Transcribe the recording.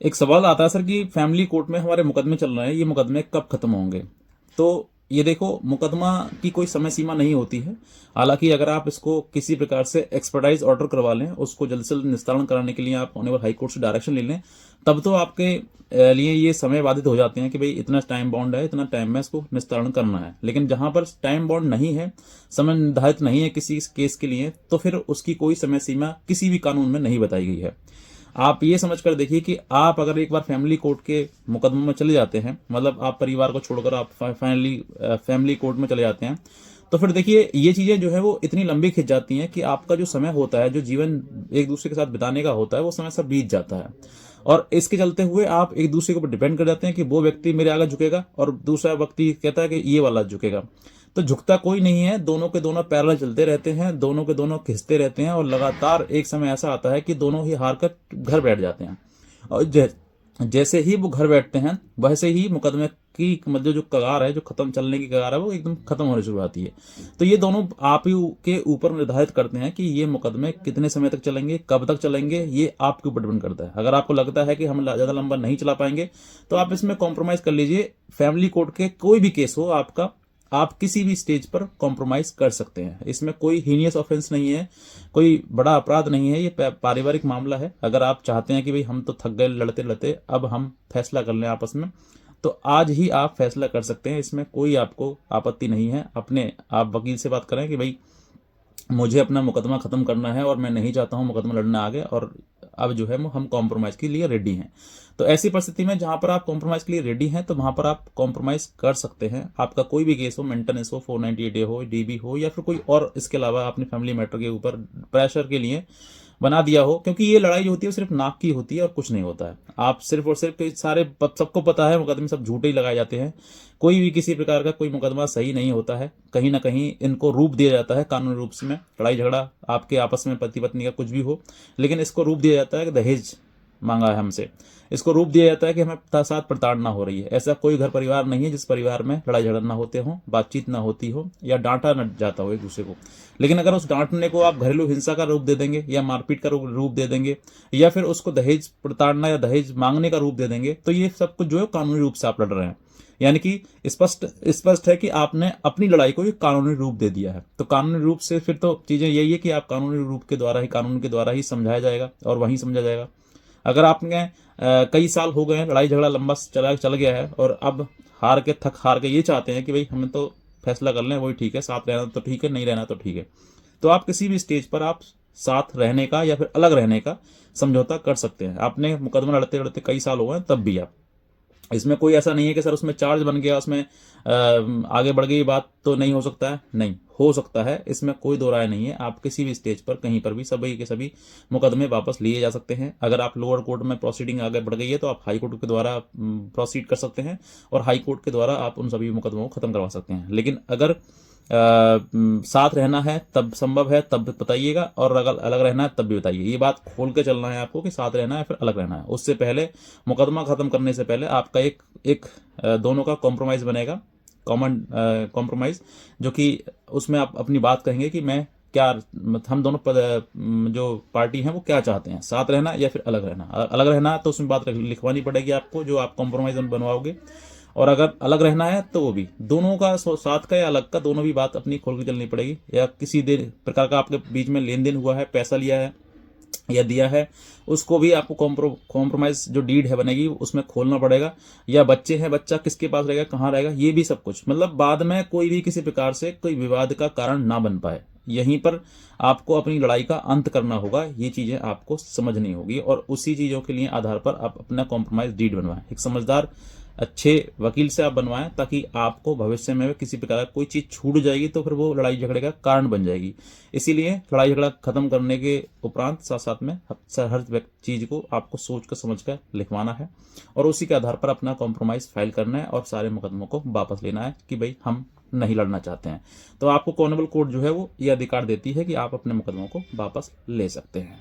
एक सवाल आता है सर कि फैमिली कोर्ट में हमारे मुकदमे चल रहे हैं, ये मुकदमे कब खत्म होंगे। तो ये देखो, मुकदमा की कोई समय सीमा नहीं होती है। हालांकि अगर आप इसको किसी प्रकार से एक्सपर्टाइज ऑर्डर करवा लें, उसको जल्द से जल्द निस्तारण कराने के लिए आप ऑनरेबल हाई कोर्ट से डायरेक्शन ले लें, तब तो आपके लिए ये समय बाधित हो जाते हैं कि भाई इतना टाइम बाउंड है, इतना टाइम में इसको निस्तारण करना है। लेकिन जहां पर टाइम बाउंड नहीं है, समय निर्धारित नहीं है किसी केस के लिए, तो फिर उसकी कोई समय सीमा किसी भी कानून में नहीं बताई गई है। आप ये समझ कर देखिए कि आप अगर एक बार फैमिली कोर्ट के मुकदमे में चले जाते हैं, मतलब आप परिवार को छोड़कर आप फाइनली फैमिली कोर्ट में चले जाते हैं, तो फिर देखिए ये चीजें जो है वो इतनी लंबी खिंच जाती हैं कि आपका जो समय होता है, जो जीवन एक दूसरे के साथ बिताने का होता है, वो समय सब बीत जाता है। और इसके चलते हुए आप एक दूसरे के ऊपर डिपेंड कर जाते हैं कि वो व्यक्ति मेरे आगे झुकेगा और दूसरा व्यक्ति कहता है कि ये वाला झुकेगा। तो झुकता कोई नहीं है, दोनों के दोनों पैरेलल चलते रहते हैं, दोनों के दोनों खिंचते रहते हैं, और लगातार एक समय ऐसा आता है कि दोनों ही हार कर घर बैठ जाते हैं। और जैसे ही वो घर बैठते हैं, वैसे ही मुकदमे की मतलब जो कगार है, जो खत्म चलने की कगार है, वो एकदम खत्म होने शुरू आती है। तो ये दोनों आप ही के ऊपर निर्धारित करते हैं कि ये मुकदमे कितने समय तक चलेंगे, कब तक चलेंगे, ये आपके ऊपर डिपेंड करता है। अगर आपको लगता है कि हम ज्यादा लंबा नहीं चला पाएंगे, तो आप इसमें कॉम्प्रोमाइज कर लीजिए। फैमिली कोर्ट के कोई भी केस हो आपका, आप किसी भी स्टेज पर कॉम्प्रोमाइज कर सकते हैं। इसमें कोई हीनियस ऑफेंस नहीं है, कोई बड़ा अपराध नहीं है, ये पारिवारिक मामला है। अगर आप चाहते हैं कि भाई हम तो थक गए लड़ते लड़ते, अब हम फैसला कर लें आपस में, तो आज ही आप फैसला कर सकते हैं। इसमें कोई आपको आपत्ति नहीं है। अपने आप वकील से बात करें कि भाई मुझे अपना मुकदमा खत्म करना है और मैं नहीं चाहता हूं मुकदमा लड़ना आगे, और अब जो है हम कॉम्प्रोमाइज के लिए रेडी हैं। तो ऐसी परिस्थिति में जहां पर आप कॉम्प्रोमाइज के लिए रेडी हैं, तो वहां पर आप कॉम्प्रोमाइज कर सकते हैं। आपका कोई भी केस हो, मेंटेनेंस हो, 498A हो, डीबी हो, या फिर कोई और इसके अलावा अपनी फैमिली मैटर के ऊपर प्रेशर के लिए बना दिया हो, क्योंकि ये लड़ाई जो होती है वो सिर्फ नाक की होती है और कुछ नहीं होता है। आप सिर्फ और सिर्फ सारे सबको पता है मुकदमे सब झूठे ही लगाए जाते हैं। कोई भी किसी प्रकार का कोई मुकदमा सही नहीं होता है। कहीं ना कहीं इनको रूप दिया जाता है कानूनी रूप से में। लड़ाई झगड़ा आपके आपस में पति पत्नी का कुछ भी हो, लेकिन इसको रूप दिया जाता है कि दहेज मांगा है हमसे। इसको रूप दिया जाता है कि हमें साथ प्रताड़ना हो रही है। ऐसा कोई घर परिवार नहीं है जिस परिवार में लड़ाई झगड़ा ना होते हो, बातचीत ना होती हो, या डांटा न जाता हो एक दूसरे को। लेकिन अगर उस डांटने को आप घरेलू हिंसा का रूप दे देंगे, या मारपीट का रूप दे देंगे, या फिर उसको दहेज प्रताड़ना या दहेज मांगने का रूप दे देंगे, तो ये सब कुछ जो है कानूनी रूप से आप लड़ रहे हैं। यानी कि स्पष्ट स्पष्ट है कि आपने अपनी लड़ाई को एक कानूनी रूप दे दिया है। तो कानूनी रूप से फिर तो चीजें यही है कि आप कानूनी रूप के द्वारा ही, कानून के द्वारा ही समझाया जाएगा और वहीं समझा जाएगा। अगर आपने कई साल हो गए हैं, लड़ाई झगड़ा लंबा चल गया है, और अब हार के ये चाहते हैं कि भाई हमें तो फैसला कर लें, वही ठीक है, साथ रहना तो ठीक है, नहीं रहना तो ठीक है, तो आप किसी भी स्टेज पर आप साथ रहने का या फिर अलग रहने का समझौता कर सकते हैं। आपने मुकदमा लड़ते लड़ते कई साल हो गए तब भी आप, इसमें कोई ऐसा नहीं है कि सर उसमें चार्ज बन गया, उसमें आगे बढ़ गई बात तो नहीं हो सकता है, नहीं हो सकता है। इसमें कोई दो राय नहीं है। आप किसी भी स्टेज पर कहीं पर भी सभी के सभी मुकदमे वापस लिए जा सकते हैं। अगर आप लोअर कोर्ट में प्रोसीडिंग आगे बढ़ गई है, तो आप हाई कोर्ट के द्वारा प्रोसीड कर सकते हैं, और हाई कोर्ट के द्वारा आप उन सभी मुकदमों को खत्म करवा सकते हैं। लेकिन अगर साथ रहना है तब संभव है, तब बताइएगा, और अगर अलग रहना है तब भी बताइए। ये बात खोल के चलना है आपको कि साथ रहना है फिर अलग रहना है। उससे पहले, मुकदमा खत्म करने से पहले आपका एक एक दोनों का कॉम्प्रोमाइज बनेगा, कॉमन कॉम्प्रोमाइज, जो कि उसमें आप अपनी बात कहेंगे कि मैं क्या, हम दोनों जो पार्टी हैं वो क्या चाहते हैं, साथ रहना या फिर अलग रहना। अलग रहना है तो उसमें बात लिखवानी पड़ेगी आपको, जो आप कॉम्प्रोमाइज बनवाओगे। और अगर अलग रहना है तो वो भी दोनों का, साथ का या अलग का, दोनों भी बात अपनी खोल के चलनी पड़ेगी। या किसी दिन प्रकार का आपके बीच में लेन देन हुआ है, पैसा लिया है या दिया है, उसको भी आपको कॉम्प्रोमाइज जो डीड है बनेगी उसमें खोलना पड़ेगा। या बच्चे हैं, बच्चा किसके पास रहेगा, कहाँ रहेगा, ये भी सब कुछ, मतलब बाद में कोई भी किसी प्रकार से कोई विवाद का कारण ना बन पाए। यहीं पर आपको अपनी लड़ाई का अंत करना होगा। ये चीजें आपको समझनी होगी, और उसी चीजों के लिए आधार पर आप अपना कॉम्प्रोमाइज डीड बनवाएं। एक समझदार अच्छे वकील से आप बनवाएं, ताकि आपको भविष्य में किसी प्रकार का कोई चीज छूट जाएगी तो फिर वो लड़ाई झगड़े का कारण बन जाएगी। इसीलिए लड़ाई झगड़ा खत्म करने के उपरांत साथ साथ में हर चीज को आपको सोच कर समझ कर लिखवाना है, और उसी के आधार पर अपना कॉम्प्रोमाइज फाइल करना है, और सारे मुकदमों को वापस लेना है कि भाई हम नहीं लड़ना चाहते हैं। तो आपको कॉन्स्टेबल कोर्ट जो है वो ये अधिकार देती है कि आप अपने मुकदमों को वापस ले सकते हैं।